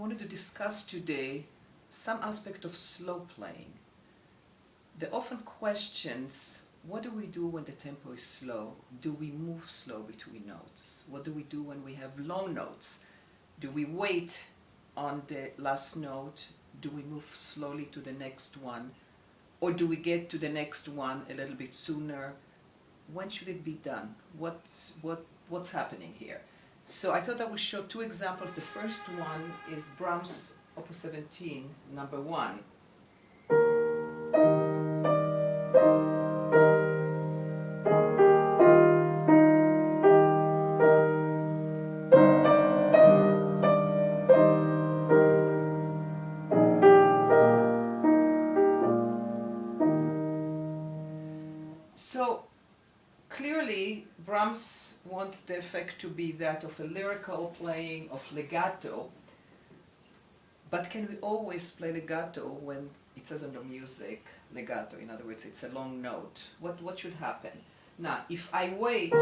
wanted to discuss today some aspect of slow playing. The often questions, what do we do when the tempo is slow? Do we move slow between notes? What do we do when we have long notes? Do we wait on the last note? Do we move slowly to the next one? Or do we get to the next one a little bit sooner? When should it be done? What's happening here? So I thought I would show two examples. The first one is Brahms, Opus 17, number 1. So clearly Brahms wants the effect to be that of a lyrical playing of legato, but can we always play legato when it says on the music legato? In other words, it's a long note. What should happen? Now, if I wait,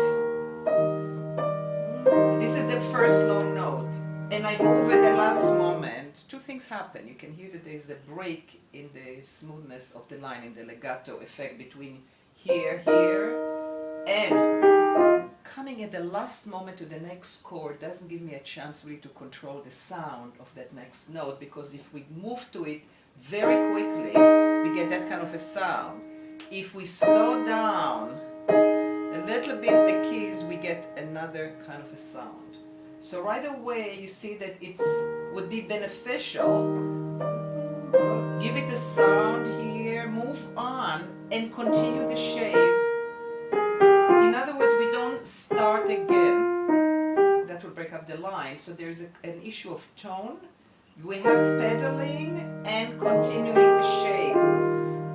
this is the first long note, and I move at the last moment, two things happen. You can hear that there is a break in the smoothness of the line, in the legato effect between here, and coming at the last moment to the next chord doesn't give me a chance really to control the sound of that next note, because if we move to it very quickly, we get that kind of a sound. If we slow down a little bit the keys, we get another kind of a sound. So right away you see that it would be beneficial. Give it the sound here, move on, and continue the shape. In other words, we don't start again. That will break up the line. So there's an issue of tone. We have pedaling and continuing the shape.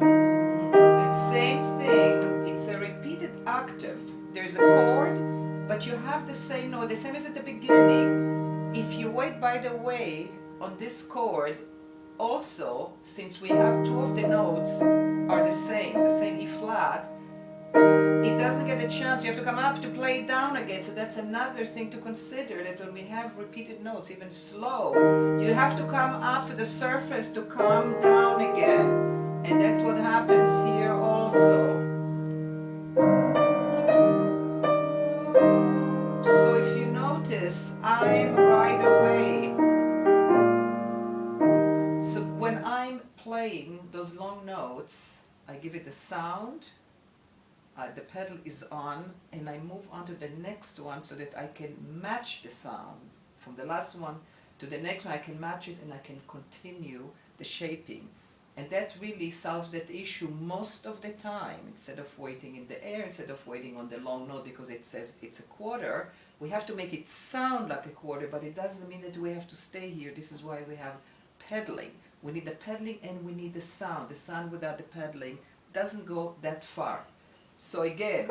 And same thing, it's a repeated octave. There's a chord, but you have the same note, the same as at the beginning. If you wait, by the way, on this chord, also, since we have two of the notes are the same E flat, it doesn't get a chance. You have to come up to play it down again. So that's another thing to consider, that when we have repeated notes, even slow, you have to come up to the surface to come down again. And that's what happens here also. So if you notice, I'm right away. So when I'm playing those long notes, I give it the sound. The pedal is on, and I move on to the next one so that I can match the sound from the last one to the next one. I can match it and I can continue the shaping, and that really solves that issue most of the time. Instead of waiting in the air, instead of waiting on the long note because it says it's a quarter, we have to make it sound like a quarter, but it doesn't mean that we have to stay here. This is why we have pedaling. We need the pedaling and we need the sound. The sound without the pedaling doesn't go that far. So again,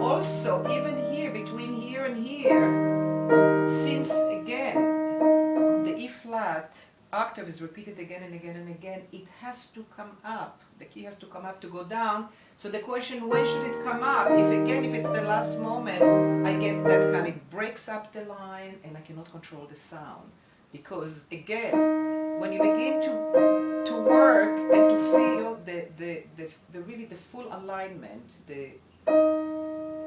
also even here, between here and here, since again the E flat octave is repeated again and again and again, it has to come up. The key has to come up to go down. So the question, when should it come up? If it's the last moment, I get that kind, it breaks up the line and I cannot control the sound. Because again, when you begin to work and to feel the really the full alignment, the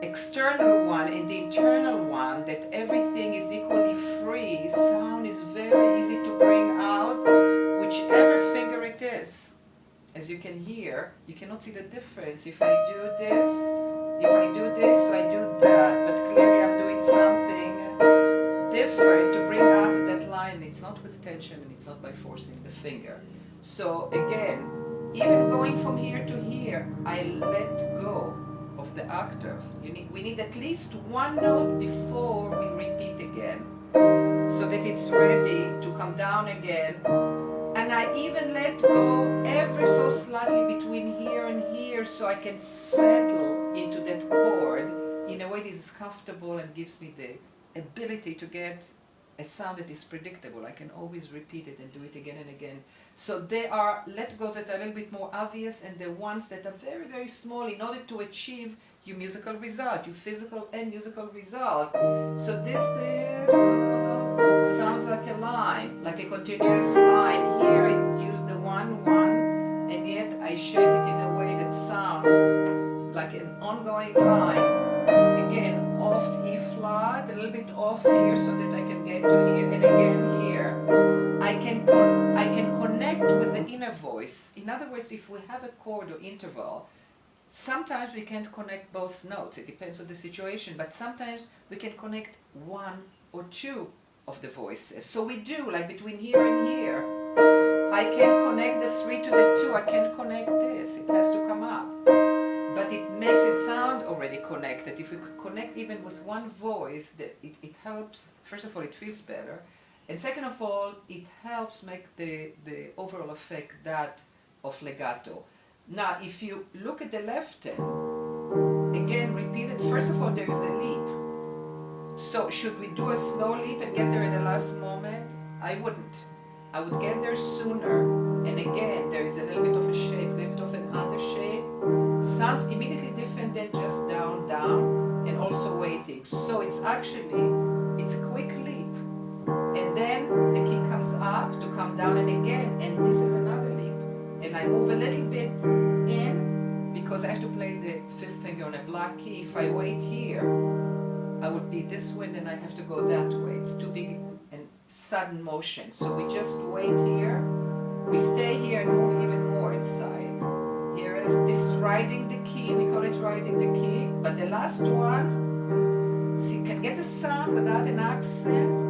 external one and the internal one, that everything is equally free, sound is very easy to bring out, whichever finger it is. As you can hear, you cannot see the difference. If I do this, so I do that, but clearly I'm doing something different to bring out that line. It's not with tension and it's not by forcing the finger. So again, even going from here to here, I let go of the octave. We need at least one note before we repeat again, so that it's ready to come down again. And I even let go ever so slightly between here and here, so I can settle into that chord in a way that is comfortable and gives me the ability to get a sound that is predictable. I can always repeat it and do it again and again. So there are let-goes that are a little bit more obvious, and the ones that are very, very small in order to achieve your musical result, your physical and musical result. So this there sounds like a line. like a continuous line. Here I use the 1, 1, and yet I shape it in a way that sounds like an ongoing line. Again, off E flat, a little bit off here so that I can get to here, and again here. I can connect with the inner voice. In other words, if we have a chord or interval, sometimes we can't connect both notes. It depends on the situation, but sometimes we can connect 1 or 2 of the voices. So we do, like between here and here. I can connect the 3 to the 2. I can't connect this. It has to come up. But it makes it sound already connected. If we could connect even with one voice, it helps. First of all, it feels better. And second of all, it helps make the overall effect that of legato. Now, if you look at the left hand, again, repeat it. First of all, there is a leap. So should we do a slow leap and get there at the last moment? I wouldn't. I would get there sooner. And again, there is a little bit of a shape, a little bit of an under shape. Sounds immediately different than just down, down, and also waiting. So it's a quick leap. And then the key comes up to come down, and again, and this is another leap. And I move a little bit in because I have to play the 5th finger on a black key. If I wait here, I would be this way, then I have to go that way. It's too big and sudden motion. So we just wait here. We stay here and move even more inside. Here is this riding the key. We call it riding the key. But the last one, see, you can get the sound without an accent.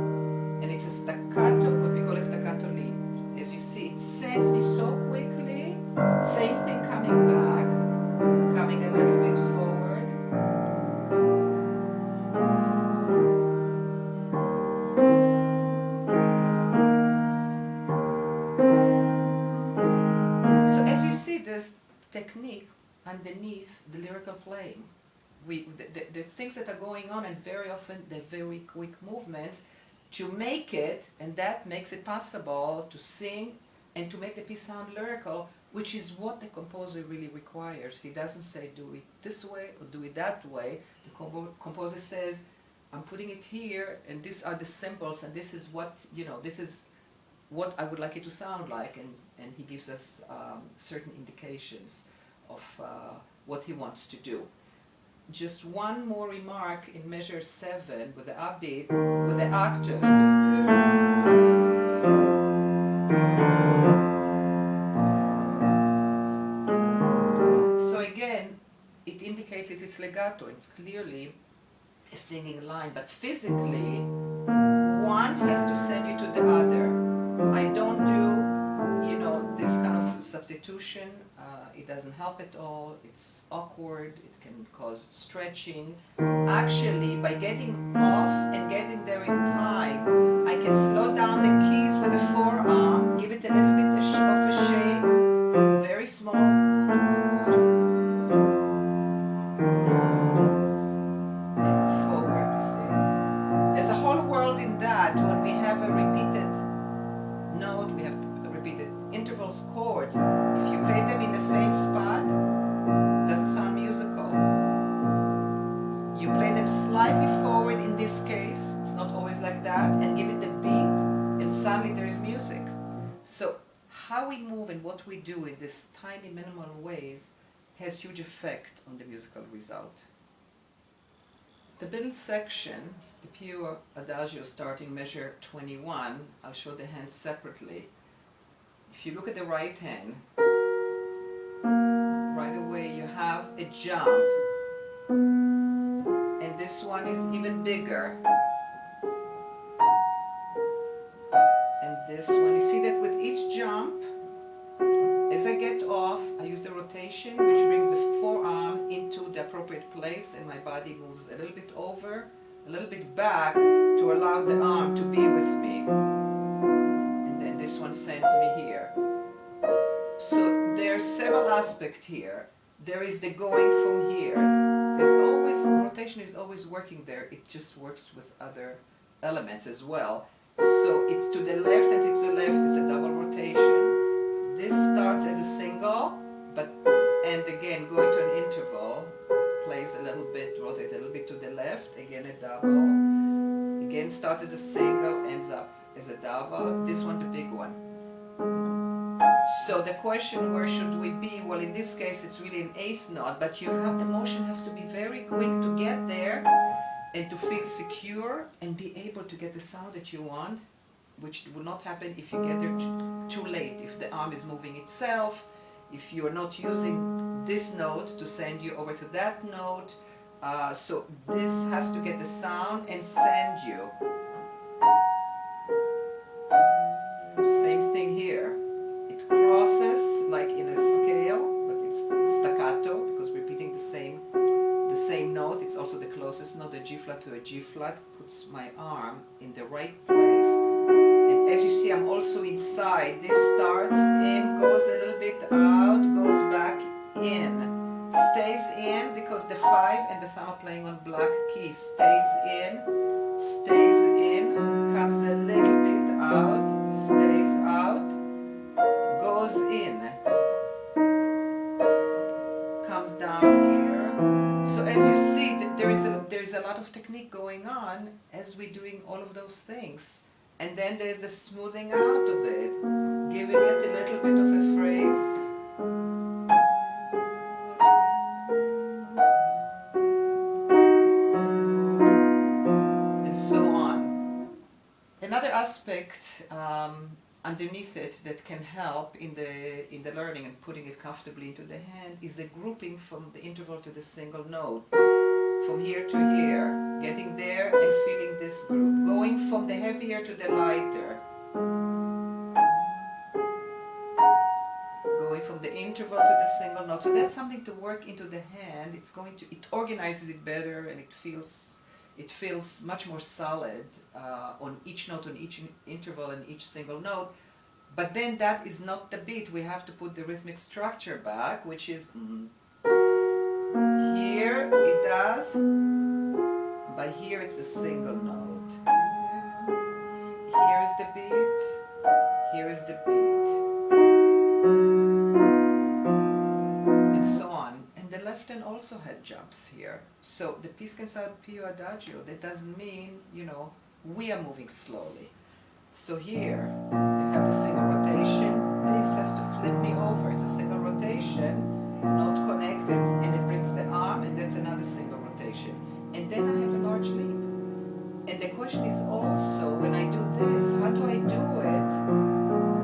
And it's a staccato, what we call a staccato leap. As you see, it sends me so quickly. Same thing coming back, coming a little bit forward. So as you see, there's technique underneath the lyrical playing. The things that are going on, and very often they're very quick movements, to make it, and that makes it possible to sing and to make the piece sound lyrical, which is what the composer really requires. He doesn't say do it this way or do it that way. The composer says, I'm putting it here, and these are the symbols, and this is what, this is what I would like it to sound like, and he gives us certain indications of what he wants to do. Just one more remark in measure 7 with the upbeat, with the octave. So again, it indicates it is legato. It's clearly a singing line, but physically, one has to send you to the other. I don't do, this kind of substitution. It doesn't help at all. It's awkward. It can cause stretching. Actually, by getting off and getting there in time, I can slow down the keys with the forearm, give it a little bit of a shape, very small. And forward, you see. There's a whole world in that when we have a repeated note, we have repeated intervals, chords. If you play them in the same spot, it doesn't sound musical. You play them slightly forward in this case, it's not always like that, and give it the beat, and suddenly there is music. So how we move and what we do in this tiny minimal ways has huge effect on the musical result. The middle section, the pure adagio starting measure 21, I'll show the hands separately. If you look at the right hand, right away you have a jump, and this one is even bigger, and this one, you see that with each jump, as I get off, I use the rotation, which brings the forearm into the appropriate place, and my body moves a little bit over, a little bit back, to allow the arm to be with me. This one sends me here. So there's several aspects here. There is the going from here. There's always, rotation is always working there. It just works with other elements as well. So it's to the left and it's to the left. It's a double rotation. This starts as a single, and again going to an interval, plays a little bit, rotate a little bit to the left, again a double. Again starts as a single, ends up as a double. double, this one the big one. So the question, where should we be? Well, in this case it's really an eighth note, but you have, the motion has to be very quick to get there and to feel secure and be able to get the sound that you want, which will not happen if you get there too late, if the arm is moving itself, if you're not using this note to send you over to that note. So this has to get the sound and send you. Same thing here. It crosses like in a scale, but it's staccato because we're repeating the same note. It's also the closest note, a G flat to a G flat. Puts my arm in the right place. And as you see, I'm also inside. This starts in, goes a little bit out, goes back in. Stays in because the 5 and the thumb are playing on black keys. Stays in, comes a little bit out, stays out, goes in, comes down here. So as you see, there is a lot of technique going on as we're doing all of those things. And then there's a smoothing out of it, giving it a little bit of a phrase. Another aspect underneath it that can help in the learning and putting it comfortably into the hand is a grouping from the interval to the single note, from here to here, getting there and feeling this group, going from the heavier to the lighter, going from the interval to the single note. So that's something to work into the hand. It organizes it better, and it feels much more solid on each note, on each interval and each single note. But then that is not the beat. We have to put the rhythmic structure back, which is here it does, but here it's a single note. Here is the beat, here is the beat, and so on. And the left hand also had jumps here. So the piece can sound più adagio. That doesn't mean, we are moving slowly. So here, you have the single rotation. This has to flip me over. It's a single rotation, not connected, and it brings the arm, and that's another single rotation. And then I have a large leap. And the question is also, when I do this, how do I do it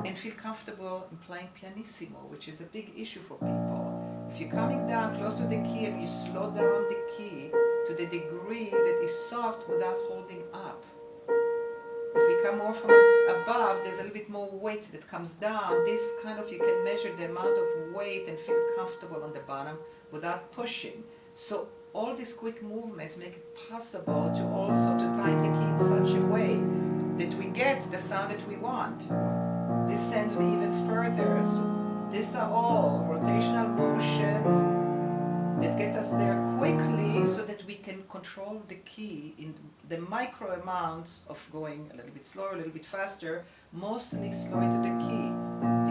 and feel comfortable in playing pianissimo, which is a big issue for people. If you're coming down close to the key and you slow down the key to the degree that is soft without holding up. If we come more from above, there's a little bit more weight that comes down. This kind of, you can measure the amount of weight and feel comfortable on the bottom without pushing. So all these quick movements make it possible to also to time the key in such a way that we get the sound that we want. This sends me even further. So these are all rotational motions that get us there quickly so that we can control the key in the micro amounts of going a little bit slower, a little bit faster, mostly slow into the key,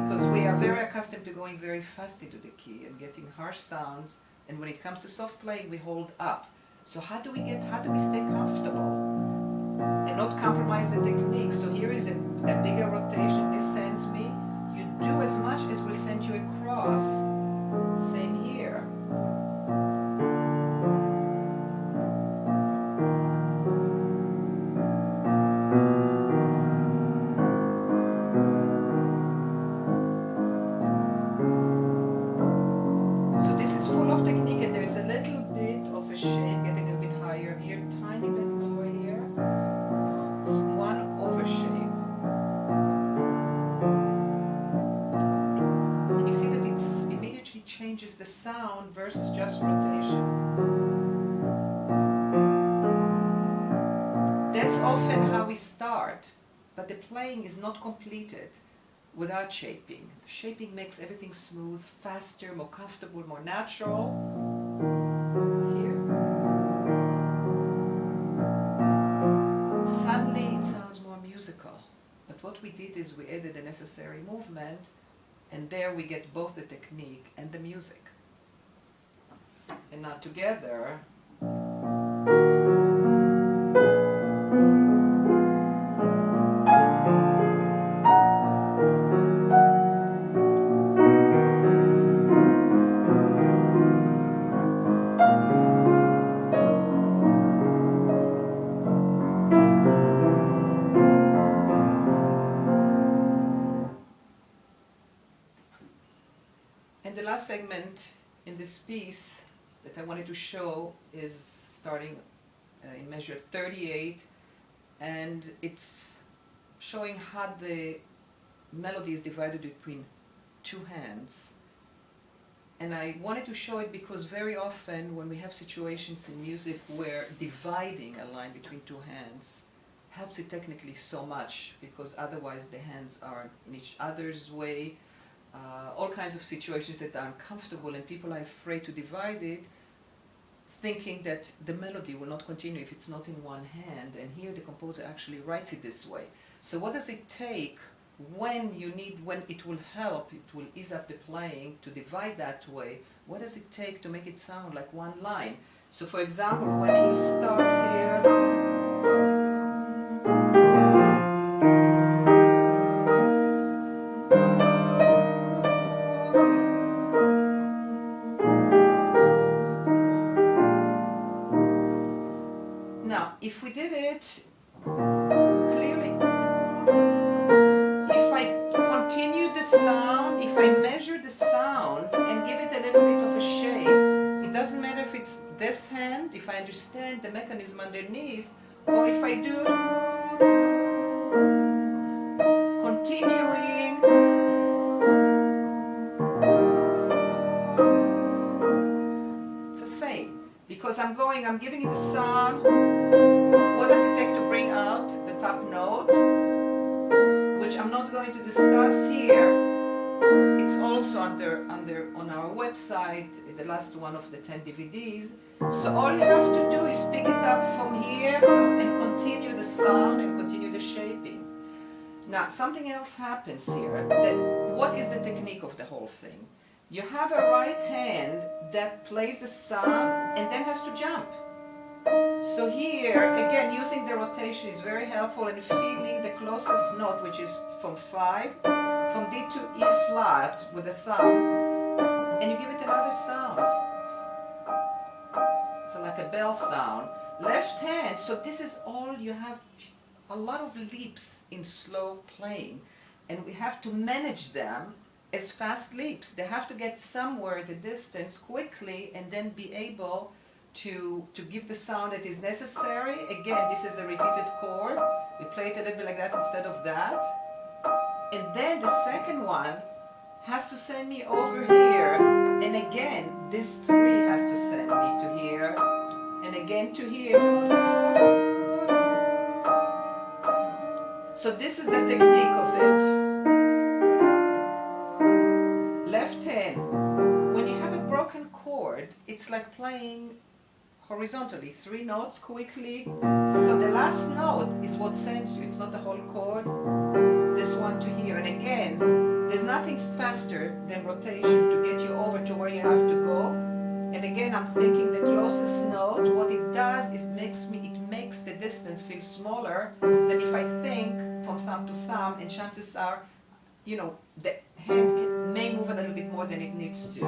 because we are very accustomed to going very fast into the key and getting harsh sounds, and when it comes to soft playing, we hold up. So how do we stay comfortable and not compromise the technique? So here is a bigger rotation. This sends me. You do as much as will send you across. Same here. So this is full of technique, and there's a little bit of a shape, getting a bit higher here, tiny bit lower here. It's one overshape. And you see that it immediately changes the sound versus just rotation. That's often how we start, but the playing is not completed without shaping. The shaping makes everything smooth, faster, more comfortable, more natural. Here. Suddenly it sounds more musical. But what we did is we added the necessary movement, and there we get both the technique and the music. And now together, last segment in this piece that I wanted to show is starting in measure 38, and it's showing how the melody is divided between two hands. And I wanted to show it because very often when we have situations in music where dividing a line between two hands helps it technically so much, because otherwise the hands are in each other's way, all kinds of situations that are uncomfortable, and people are afraid to divide it, thinking that the melody will not continue if it's not in one hand, and here the composer actually writes it this way. So what does it take when it will help, it will ease up the playing to divide that way? What does it take to make it sound like one line? So for example, when he starts here, now if we did it clearly, if I continue the sound, if I measure the sound and give it a little bit of a shape, it doesn't matter if it's this hand, if I understand the mechanism underneath, or if I do continuing, it's the same, because I'm giving it a sound. What does it take to bring out the top note, which I'm not going to discuss here. It's also on our website, the last one of the 10 DVDs. So all you have to do is pick it up from here and continue the sound and continue the shaping. Now something else happens here. What is the technique of the whole thing? You have a right hand that plays the sound and then has to jump. So here, again, using the rotation is very helpful, and feeling the closest note, which is from 5, from D to E flat with the thumb, and you give it another sound. So like a bell sound. Left hand, so this is all you have, a lot of leaps in slow playing, and we have to manage them as fast leaps. They have to get somewhere at a distance quickly and then be able to give the sound that is necessary. Again, this is a repeated chord. We play it a little bit like that instead of that. And then the second one has to send me over here. And again, this 3 has to send me to here. And again to here. So this is the technique of it. Left hand. When you have a broken chord, it's like playing horizontally, 3 notes quickly. So the last note is what sends you, it's not the whole chord. This one to here. And again, there's nothing faster than rotation to get you over to where you have to go. And again, I'm thinking the closest note, what it does is it makes the distance feel smaller than if I think from thumb to thumb, and chances are, you know, the hand may move a little bit more than it needs to.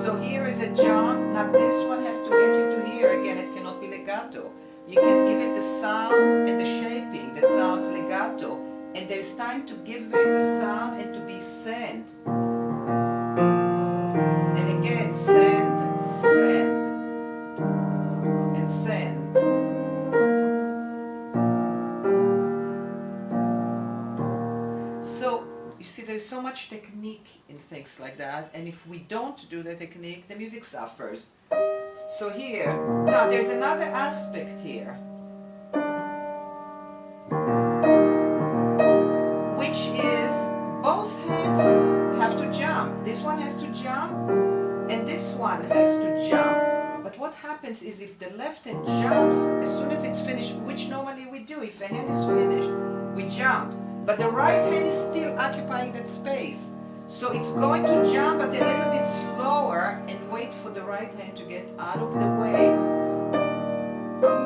So here is a jump. Now this one has to get you to here. Again, it cannot be legato. You can give it the sound and the shaping that sounds legato. And there's time to give it the sound and to be sent. And again, send, send, and send. So, you see, there's so much technique in things like that, and if we don't do the technique, the music suffers. So here, now there's another aspect here, which is both hands have to jump. This one has to jump, and this one has to jump. But what happens is if the left hand jumps, as soon as it's finished, which normally we do, if a hand is finished, we jump. But the right hand is still occupying that space. So it's going to jump, but a little bit slower, and wait for the right hand to get out of the way.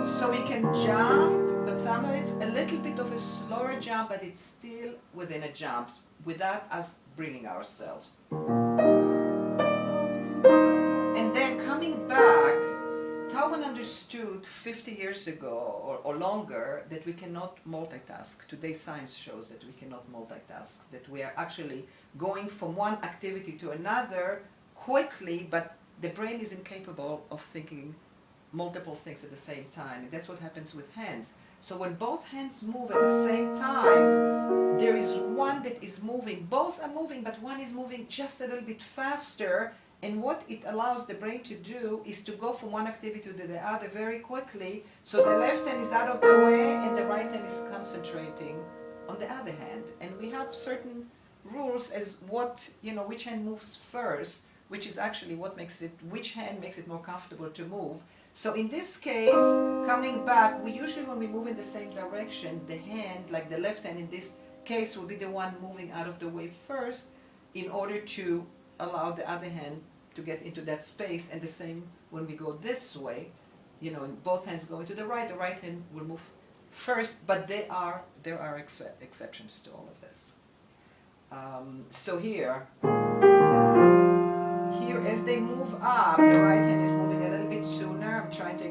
So we can jump, but sometimes it's a little bit of a slower jump, but it's still within a jump, without us bringing ourselves. And then coming back, how Beethoven understood 50 years ago or longer that we cannot multitask. Today science shows that we cannot multitask, that we are actually going from one activity to another quickly, but the brain is incapable of thinking multiple things at the same time. And that's what happens with hands. So when both hands move at the same time, there is one that is moving. Both are moving, but one is moving just a little bit faster. And what it allows the brain to do is to go from one activity to the other very quickly. So the left hand is out of the way and the right hand is concentrating on the other hand. And we have certain rules as what, which hand moves first, which is actually what makes it, which hand makes it more comfortable to move. So in this case, coming back, we usually, when we move in the same direction, the hand, like the left hand in this case, will be the one moving out of the way first in order to allow the other hand to get into that space. And the same when we go this way, and both hands going to the right hand will move first, but there are exceptions to all of this. So here, as they move up, the right hand is moving a little bit sooner. I'm trying to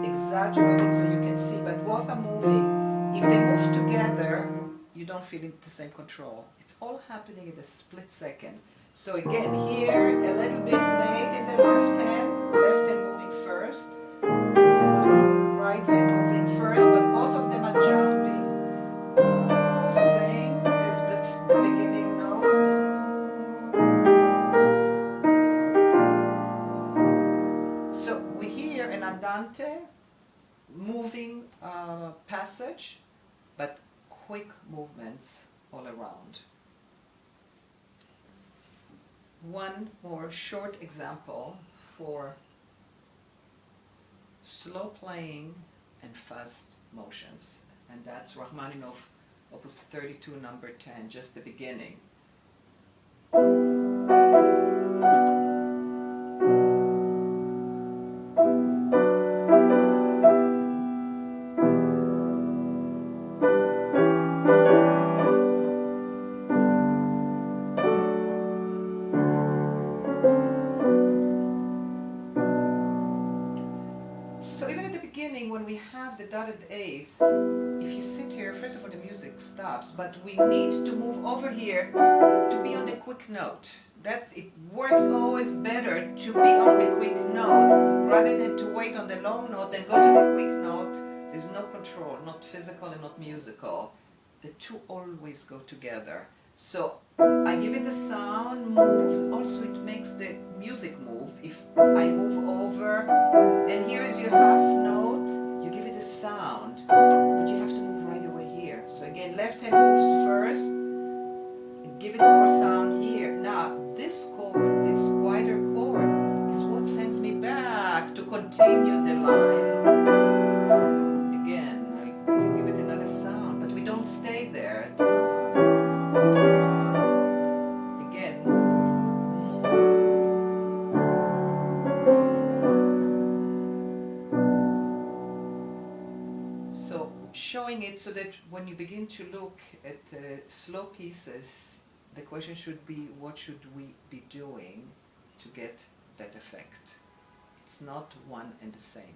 exaggerate it so you can see, but both are moving. If they move together, you don't feel the same control. It's all happening in a split second. So again, here, a little bit late in the left hand moving first, right hand moving first, but both of them are jumping. Same as the beginning note. So we hear an andante, moving passage, but quick movements all around. One more short example for slow playing and fast motions, and that's Rachmaninoff, Opus 32, number 10, just the beginning. When we have the dotted eighth, if you sit here, first of all the music stops, but we need to move over here to be on the quick note. It works always better to be on the quick note rather than to wait on the long note, then go to the quick note. There's no control, not physical and not musical. The two always go together. So I give it the sound, move, also it makes the music move. If I move over, and here is your half note, you give it a sound, but you have to move right away here. So again, left hand moves first, and give it more sound here. Now, this chord, this quieter chord, is what sends me back to continue the line. Again, we can give it another sound, but we don't stay there. Again, move. So showing it so that when you begin to look at slow pieces, the question should be, what should we be doing to get that effect? It's not one and the same.